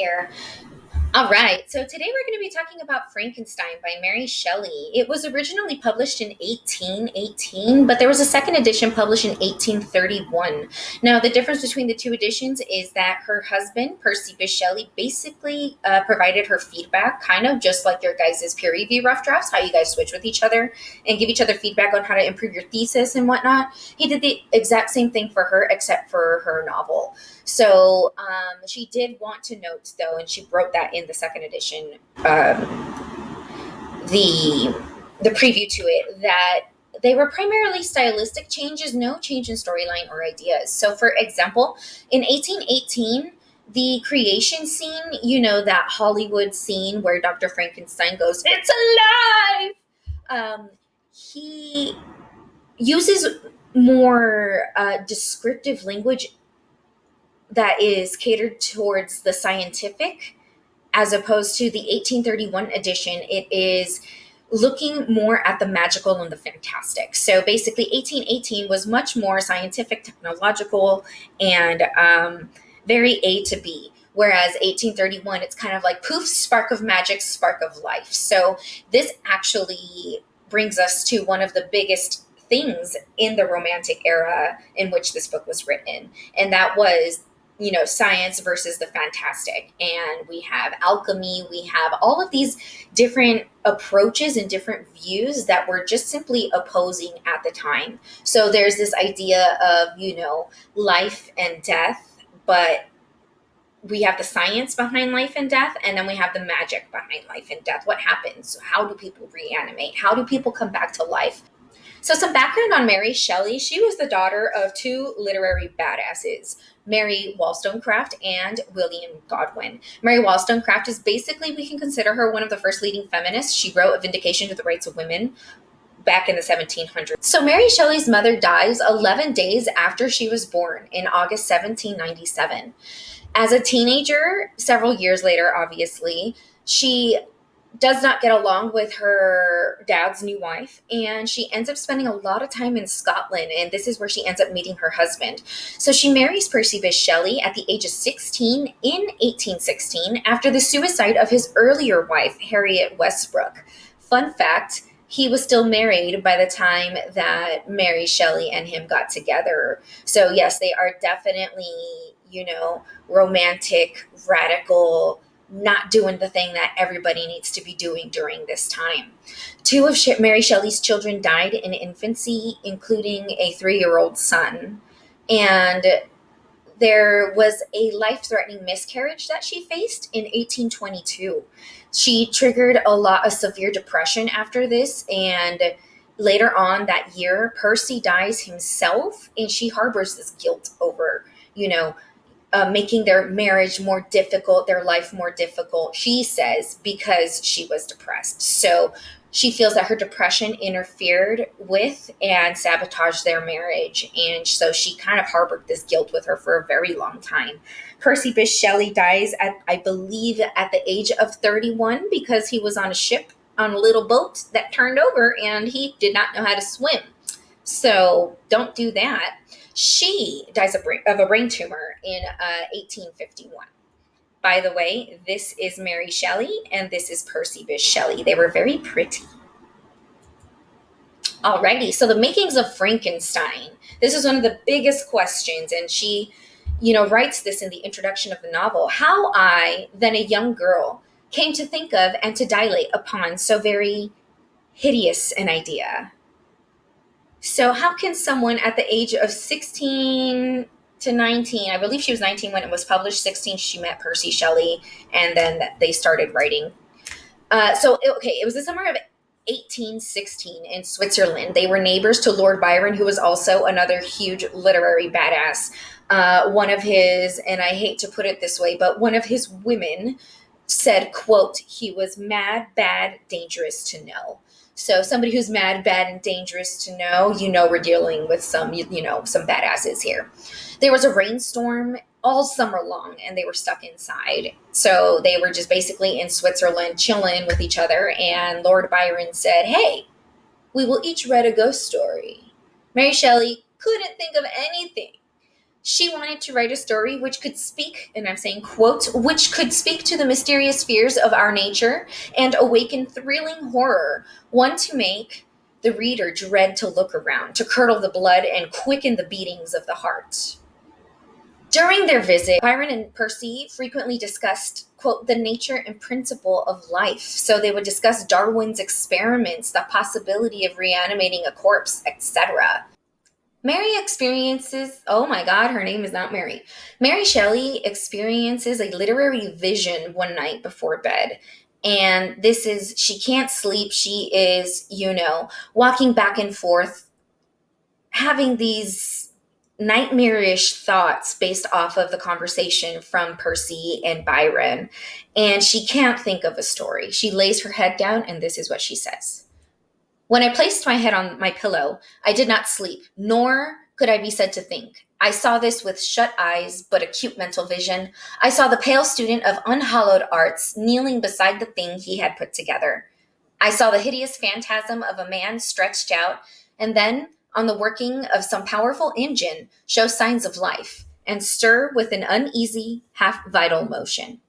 Here. All right, so today we're going to be talking about Frankenstein by Mary Shelley. It was originally published in 1818, but there was a second edition published in 1831. Now, the difference between the two editions is that her husband, Percy Bysshe Shelley, basically provided her feedback, kind of just like your guys' peer review rough drafts, how you guys switch with each other and give each other feedback on how to improve your thesis and whatnot. He did the exact same thing for her, except for her novel. So she did want to note, though, and she wrote that in the second edition, the the preview to it, that they were primarily stylistic changes, no change in storyline or ideas. So, for example, in 1818, the creation scene, that Hollywood scene where Dr. Frankenstein goes, "It's alive!" He uses more descriptive language that is catered towards the scientific, as opposed to the 1831 edition. It is looking more at the magical and the fantastic. So basically, 1818 was much more scientific, technological, and very A to B. Whereas 1831, it's kind of like poof, spark of magic, spark of life. So this actually brings us to one of the biggest things in the Romantic era in which this book was written. And that was science versus the fantastic. And we have alchemy, we have all of these different approaches and different views that were just simply opposing at the time. So there's this idea of, life and death, but we have the science behind life and death, and then we have the magic behind life and death. What happens? How do people reanimate? How do people come back to life? So, some background on Mary Shelley. She was the daughter of two literary badasses, Mary Wollstonecraft and William Godwin. Mary Wollstonecraft is basically, we can consider her one of the first leading feminists. She wrote A Vindication to the Rights of Women back in the 1700s. So, Mary Shelley's mother dies 11 days after she was born in August 1797. As a teenager, several years later, obviously, she does not get along with her dad's new wife, and she ends up spending a lot of time in Scotland, and this is where she ends up meeting her husband. So she marries Percy Bysshe Shelley at the age of 16 in 1816 after the suicide of his earlier wife, Harriet Westbrook. Fun fact, he was still married by the time that Mary Shelley and him got together. So yes, they are definitely, romantic, radical, not doing the thing that everybody needs to be doing during this time. Two of Mary Shelley's children died in infancy, including a 3-year-old son. And there was a life-threatening miscarriage that she faced in 1822. She triggered a lot of severe depression after this, and later on that year, Percy dies himself, and she harbors this guilt over, making their marriage more difficult, their life more difficult, she says, because she was depressed. So she feels that her depression interfered with and sabotaged their marriage. And so she kind of harbored this guilt with her for a very long time. Percy Bysshe Shelley dies at, I believe, at the age of 31 because he was on a ship on a little boat that turned over and he did not know how to swim. So don't do that. She dies of a brain tumor in 1851. By the way, this is Mary Shelley and this is Percy Bysshe Shelley. They were very pretty. Alrighty, so the makings of Frankenstein. This is one of the biggest questions, and she, writes this in the introduction of the novel. How I, then a young girl, came to think of and to dilate upon so very hideous an idea. So how can someone at the age of 16 to 19, I believe she was 19 when it was published, 16 she met Percy Shelley, and then they started writing. It was the summer of 1816 in Switzerland. They were neighbors to Lord Byron, who was also another huge literary badass. One of his, and I hate to put it this way, but one of his women said, quote, he was mad, bad, dangerous to know. So somebody who's mad, bad, and dangerous to know, we're dealing with some badasses here. There was a rainstorm all summer long, and they were stuck inside. So they were just basically in Switzerland chilling with each other, and Lord Byron said, hey, we will each read a ghost story. Mary Shelley couldn't think of anything. She wanted to write a story which could speak, and I'm saying quote, which could speak to the mysterious fears of our nature and awaken thrilling horror, one to make the reader dread to look around, to curdle the blood and quicken the beatings of the heart. During their visit, Byron and Percy frequently discussed, quote, the nature and principle of life. So they would discuss Darwin's experiments, the possibility of reanimating a corpse, etc. Mary experiences, oh my God, her name is not Mary. Mary Shelley experiences a literary vision one night before bed. And this is, she can't sleep. She is, walking back and forth, having these nightmarish thoughts based off of the conversation from Percy and Byron. And she can't think of a story. She lays her head down, and this is what she says. When I placed my head on my pillow, I did not sleep, nor could I be said to think. I saw this with shut eyes, but acute mental vision. I saw the pale student of unhallowed arts kneeling beside the thing he had put together. I saw the hideous phantasm of a man stretched out, and then, on the working of some powerful engine, show signs of life, and stir with an uneasy, half-vital motion.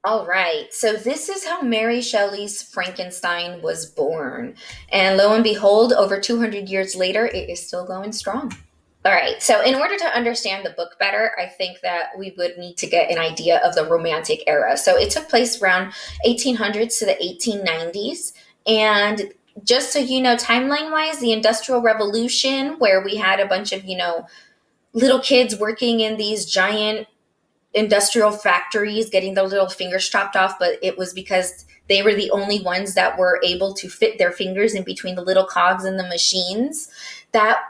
All right, so this is how Mary Shelley's Frankenstein was born. And lo and behold, over 200 years later, it is still going strong. All right, so in order to understand the book better, I think that we would need to get an idea of the Romantic era. So it took place around 1800s to the 1890s. And just so you know, timeline wise, the Industrial Revolution, where we had a bunch of, little kids working in these giant industrial factories getting their little fingers chopped off, but it was because they were the only ones that were able to fit their fingers in between the little cogs in the machines. That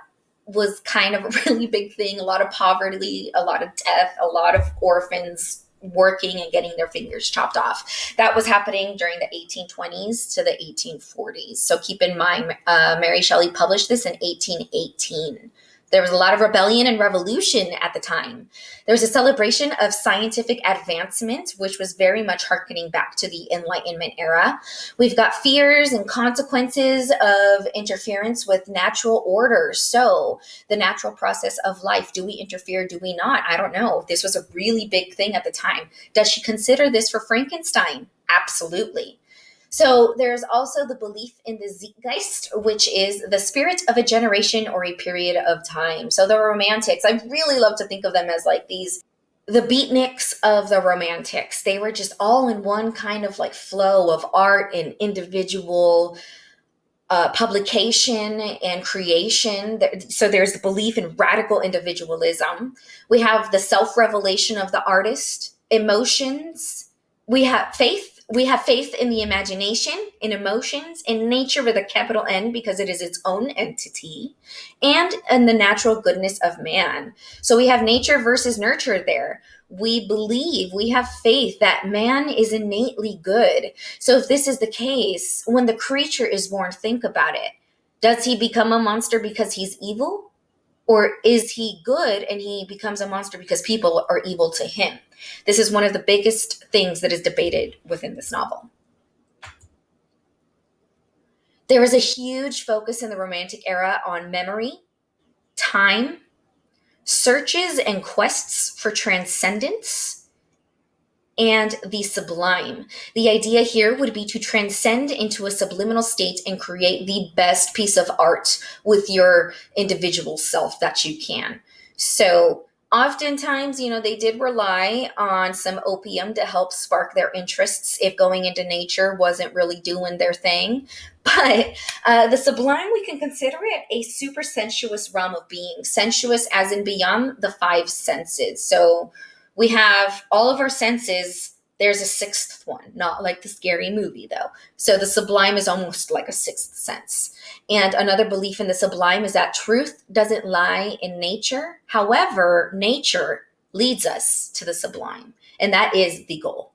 was kind of a really big thing. A lot of poverty, a lot of death, a lot of orphans working and getting their fingers chopped off. That was happening during the 1820s to the 1840s. So keep in mind, Mary Shelley published this in 1818. There was a lot of rebellion and revolution at the time. There was a celebration of scientific advancement, which was very much harkening back to the Enlightenment era. We've got fears and consequences of interference with natural order. So the natural process of life, do we interfere? Do we not? I don't know. This was a really big thing at the time. Does she consider this for Frankenstein? Absolutely. So there's also the belief in the Zeitgeist, which is the spirit of a generation or a period of time. So the Romantics, I really love to think of them as like the beatniks of the Romantics. They were just all in one kind of like flow of art and individual publication and creation. So there's the belief in radical individualism. We have the self-revelation of the artist, emotions. We have faith in the imagination, in emotions, in nature with a capital N because it is its own entity, and in the natural goodness of man. So we have nature versus nurture there. We have faith that man is innately good. So if this is the case, when the creature is born, think about it. Does he become a monster because he's evil? Or is he good and he becomes a monster because people are evil to him? This is one of the biggest things that is debated within this novel. There is a huge focus in the Romantic era on memory, time, searches and quests for transcendence, and the sublime. The idea here would be to transcend into a subliminal state and create the best piece of art with your individual self that you can. So oftentimes, they did rely on some opium to help spark their interests if going into nature wasn't really doing their thing. But the sublime, we can consider it a super sensuous realm of being, sensuous as in beyond the five senses. So we have all of our senses. There's a sixth one, not like the scary movie though. So the sublime is almost like a sixth sense. And another belief in the sublime is that truth doesn't lie in nature. However, nature leads us to the sublime, and that is the goal.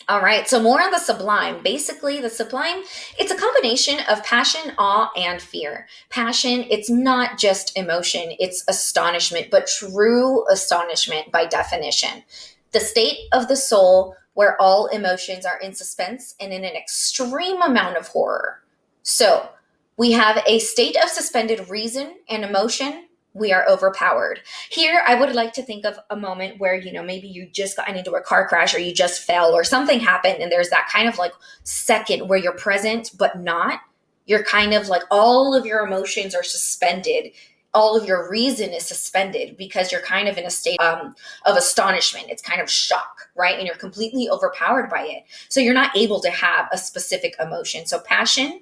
All right, so more on the sublime. Basically, the sublime, it's a combination of passion, awe, and fear. Passion, it's not just emotion, it's astonishment, but true astonishment by definition. The state of the soul where all emotions are in suspense and in an extreme amount of horror. So we have a state of suspended reason and emotion We are overpowered. Here, I would like to think of a moment where, maybe you just got into a car crash or you just fell or something happened. And there's that kind of like second where you're present, but not. You're kind of like all of your emotions are suspended. All of your reason is suspended because you're kind of in a state of astonishment. It's kind of shock, right? And you're completely overpowered by it. So you're not able to have a specific emotion. So passion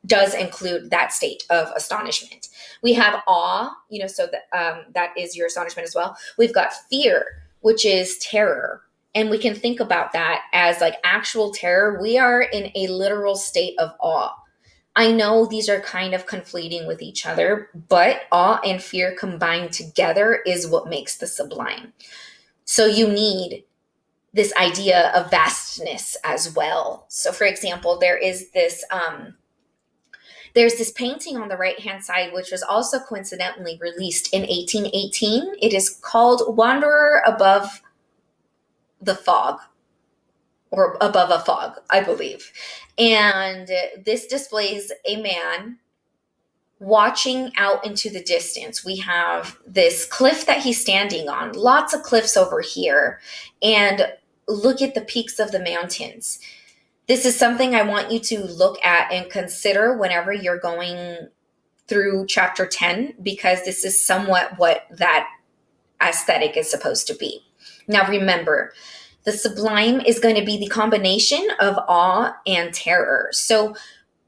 does include that state of astonishment. We have awe, so that is your astonishment as well. We've got fear, which is terror. And we can think about that as like actual terror. We are in a literal state of awe. I know these are kind of conflating with each other, but awe and fear combined together is what makes the sublime. So you need this idea of vastness as well. So for example, there's this painting on the right-hand side, which was also coincidentally released in 1818. It is called Wanderer Above the Fog, or Above a Fog, I believe. And this displays a man watching out into the distance. We have this cliff that he's standing on, lots of cliffs over here, and look at the peaks of the mountains. This is something I want you to look at and consider whenever you're going through chapter 10, because this is somewhat what that aesthetic is supposed to be. Now remember, the sublime is going to be the combination of awe and terror. So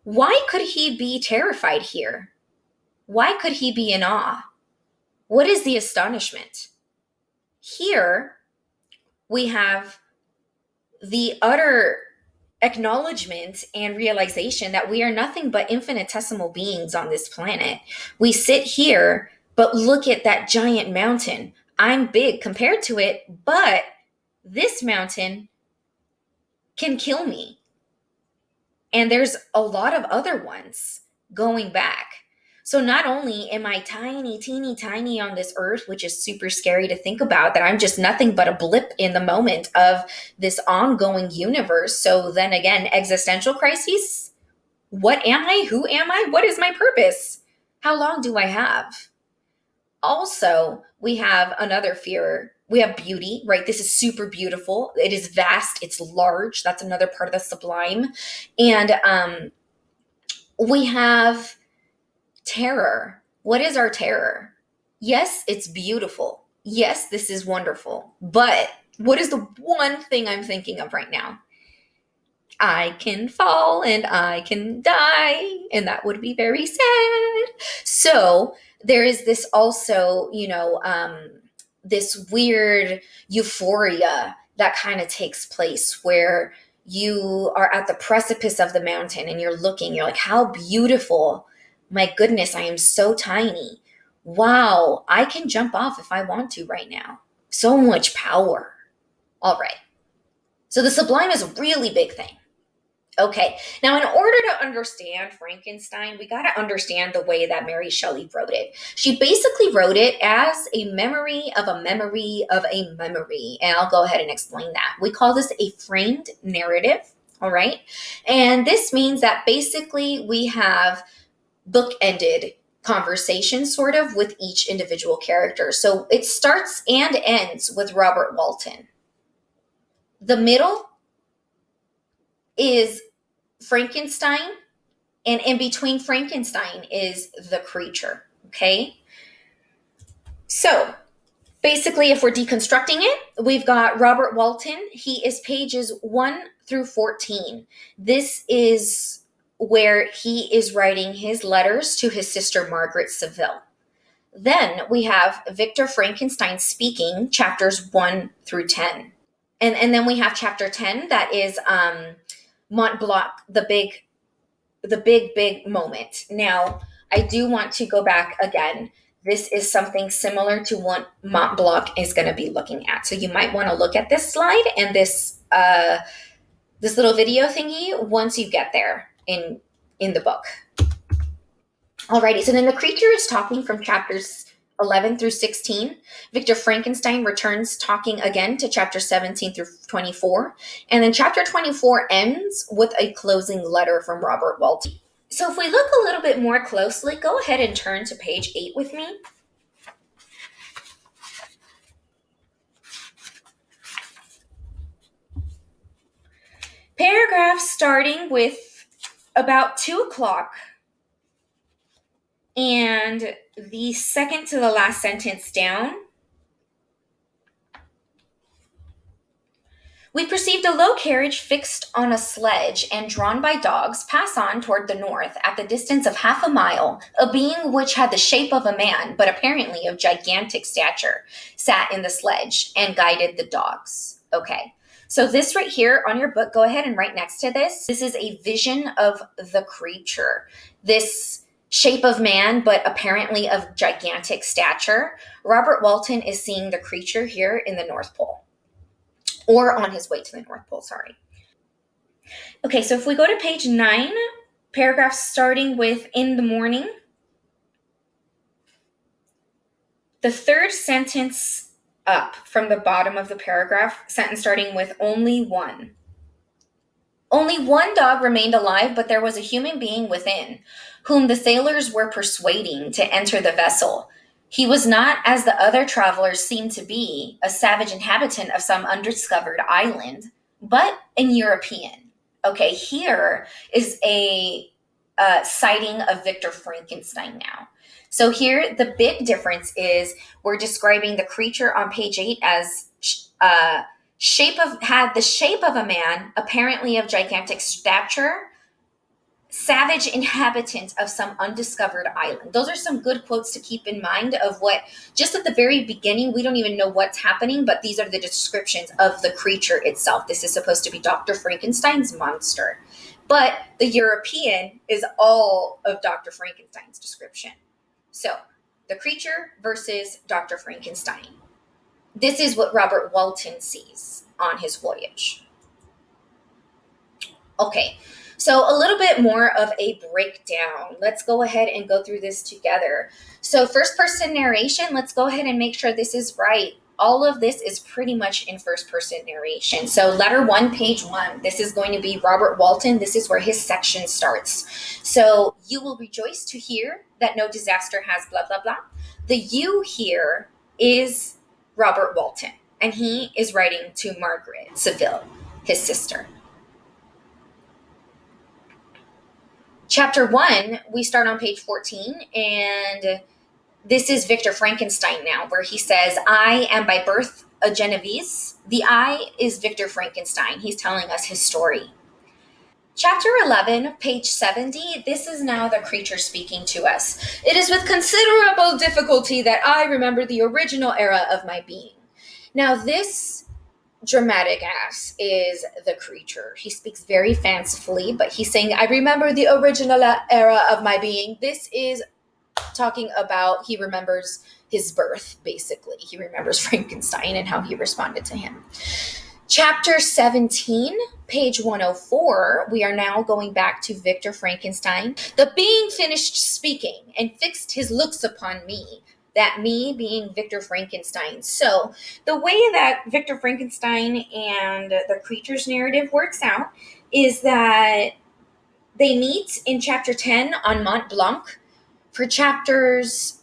why could he be terrified here? Why could he be in awe? What is the astonishment? Here we have the utter acknowledgement and realization that we are nothing but infinitesimal beings on this planet. We sit here, but look at that giant mountain. I'm big compared to it, but this mountain can kill me. And there's a lot of other ones going back. So not only am I tiny, teeny, tiny on this earth, which is super scary to think about, that I'm just nothing but a blip in the moment of this ongoing universe. So then again, existential crises. What am I? Who am I? What is my purpose? How long do I have? Also, we have another fear. We have beauty, right? This is super beautiful. It is vast. It's large. That's another part of the sublime. And we have terror. What is our terror? Yes, it's beautiful. Yes, this is wonderful. But what is the one thing I'm thinking of right now? I can fall and I can die, and that would be very sad. So there is this also, this weird euphoria that kind of takes place where you are at the precipice of the mountain and you're like, how beautiful. My goodness, I am so tiny. Wow, I can jump off if I want to right now. So much power. All right. So the sublime is a really big thing. Okay, now in order to understand Frankenstein, we got to understand the way that Mary Shelley wrote it. She basically wrote it as a memory of a memory of a memory, and I'll go ahead and explain that. We call this a framed narrative, all right? And this means that basically we have bookended conversations sort of with each individual character. So it starts and ends with Robert Walton. The middle is Frankenstein, and in between Frankenstein is the creature, okay? So basically, if we're deconstructing it, we've got Robert Walton. He is pages 1 through 14. This is where he is writing his letters to his sister Margaret Seville. Then we have Victor Frankenstein speaking, chapters 1 through 10. And then we have chapter 10, that is Mont Blanc, the big moment. Now, I do want to go back again. This is something similar to what Mont Blanc is going to be looking at. So you might want to look at this slide and this little video thingy once you get there in the book. Alrighty, so then the creature is talking from chapters 11 through 16. Victor Frankenstein returns talking again to chapter 17 through 24. And then chapter 24 ends with a closing letter from Robert Walton. So if we look a little bit more closely, go ahead and turn to page 8 with me. paragraph starting with about 2 o'clock and the second to the last sentence down, we perceived a low carriage fixed on a sledge and drawn by dogs pass on toward the north at the distance of half a mile. A being which had the shape of a man, but apparently of gigantic stature, sat in the sledge and guided the dogs. Okay, so this right here on your book, go ahead and write next to this. This is a vision of the creature. This shape of man, but apparently of gigantic stature. Robert Walton is seeing the creature here in the North Pole. Or on his way to the North Pole, sorry. Okay, so if we go to page 9, paragraph starting with in the morning, the third sentence up from the bottom of the paragraph, sentence starting with only one. Only one dog remained alive, but there was a human being within, whom the sailors were persuading to enter the vessel. He was not, as the other travelers seemed to be, a savage inhabitant of some undiscovered island, but an European. Okay, here is a sighting of Victor Frankenstein now. So here, the big difference is we're describing the creature on page 8 as had the shape of a man, apparently of gigantic stature, savage inhabitant of some undiscovered island. Those are some good quotes to keep in mind of what, just at the very beginning, we don't even know what's happening, but these are the descriptions of the creature itself. This is supposed to be Dr. Frankenstein's monster. But the European is all of Dr. Frankenstein's description. So, the creature versus Dr. Frankenstein. This is what Robert Walton sees on his voyage. Okay, so a little bit more of a breakdown. Let's go ahead and go through this together. So first person narration, let's go ahead and make sure this is right. All of this is pretty much in first person narration. So letter 1, page 1, this is going to be Robert Walton. This is where his section starts. So you will rejoice to hear that no disaster has blah, blah, blah. The you here is Robert Walton, and he is writing to Margaret Seville, his sister. Chapter 1, we start on page 14, and this is Victor Frankenstein now, where he says, I am by birth a Genovese. The I is Victor Frankenstein. He's telling us his story. Chapter 11, page 70, this is now the creature speaking to us. It is with considerable difficulty that I remember the original era of my being. Now, this dramatic ass is the creature. He speaks very fancifully, but he's saying, I remember the original era of my being. This is talking about, he remembers his birth, basically. He remembers Frankenstein and how he responded to him. Chapter 17, page 104, we are now going back to Victor Frankenstein. The being finished speaking and fixed his looks upon me. That me being Victor Frankenstein. So the way that Victor Frankenstein and the creature's narrative works out is that they meet in chapter 10 on Mont Blanc. For chapters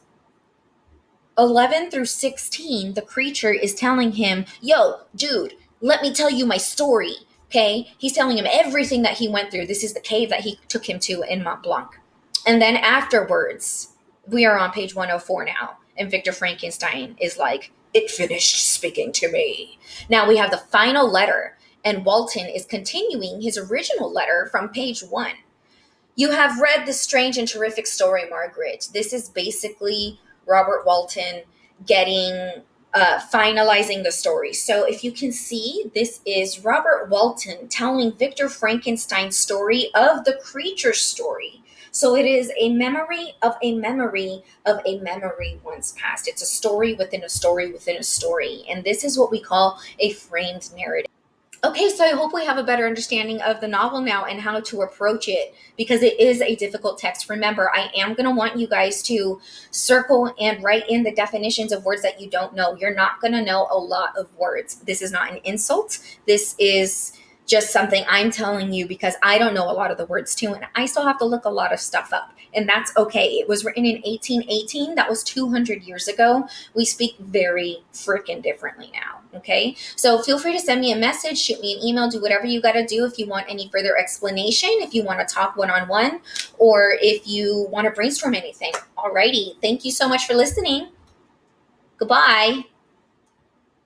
11 through 16, the creature is telling him, yo, dude, let me tell you my story, okay? He's telling him everything that he went through. This is the cave that he took him to in Mont Blanc. And then afterwards, we are on page 104 now. And Victor Frankenstein is like, it finished speaking to me. Now we have the final letter, and Walton is continuing his original letter from page 1. You have read the strange and terrific story, Margaret. This is basically Robert Walton finalizing the story. So if you can see, this is Robert Walton telling Victor Frankenstein's story of the creature story. So it is a memory of a memory of a memory once past. It's a story within a story within a story. And this is what we call a framed narrative. Okay, so I hope we have a better understanding of the novel now and how to approach it, because it is a difficult text. Remember, I am going to want you guys to circle and write in the definitions of words that you don't know. You're not going to know a lot of words. This is not an insult. This is just something I'm telling you because I don't know a lot of the words too, and I still have to look a lot of stuff up. And that's okay. It was written in 1818. That was 200 years ago. We speak very freaking differently now. Okay. So feel free to send me a message, shoot me an email, do whatever you got to do if you want any further explanation, if you want to talk one on one, or if you want to brainstorm anything. Alrighty. Thank you so much for listening. Goodbye.